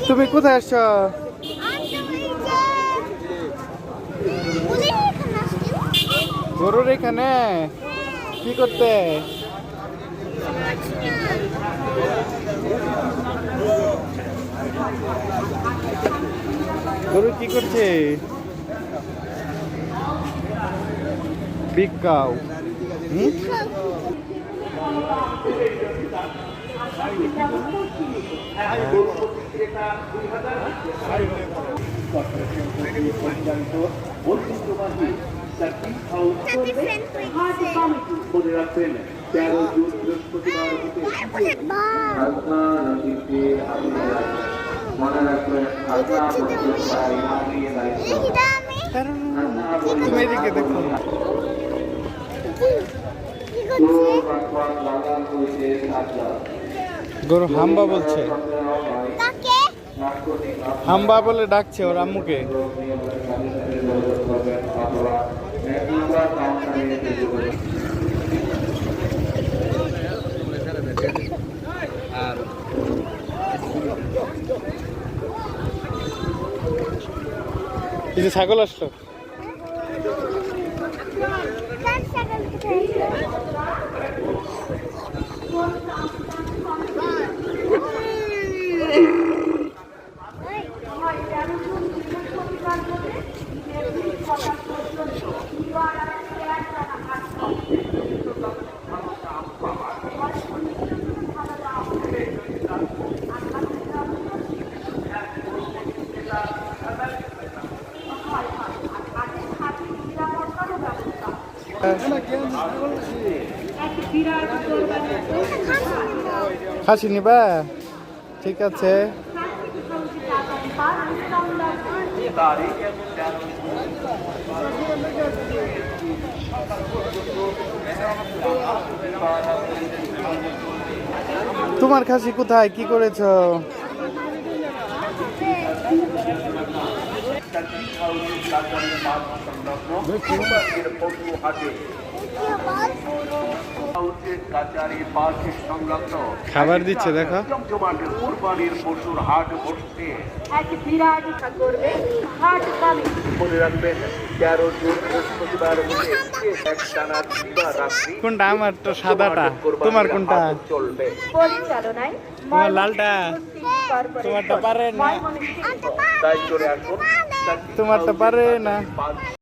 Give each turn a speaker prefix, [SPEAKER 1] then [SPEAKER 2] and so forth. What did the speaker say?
[SPEAKER 1] তুমি কোথায় আসছো? গরুর এখানে কি করতে? গরু কি করছে? Big cow.
[SPEAKER 2] মনে রাখবেন 13 জুন বৃহস্পতিবার মনে রাখবেন
[SPEAKER 1] তুমি এদিকে দেখো। গরু হাম্বা বলছে, হাম্বা বলে ডাকছে ওর আম্মুকে। কিছু ছাগল আসলো। খাসি নিবা? ঠিক আছে। তোমার খাসি কোথায়? কি করেছো? খাবার দিচ্ছে দেখো।
[SPEAKER 2] পশুর হাট বসছে এক বিরাট করবে হাট কামি। মনে রাখবেন 13 জুন বৃহস্পতিবার
[SPEAKER 1] কোনটা? আমার তো সাদাটা। তোমার কোনটা?
[SPEAKER 2] চলবে পরিচালনায়
[SPEAKER 1] তোমার লালটা। তোমারটা পারে না।
[SPEAKER 2] তাই চলে আসুন।
[SPEAKER 1] তোমারটা পারে না।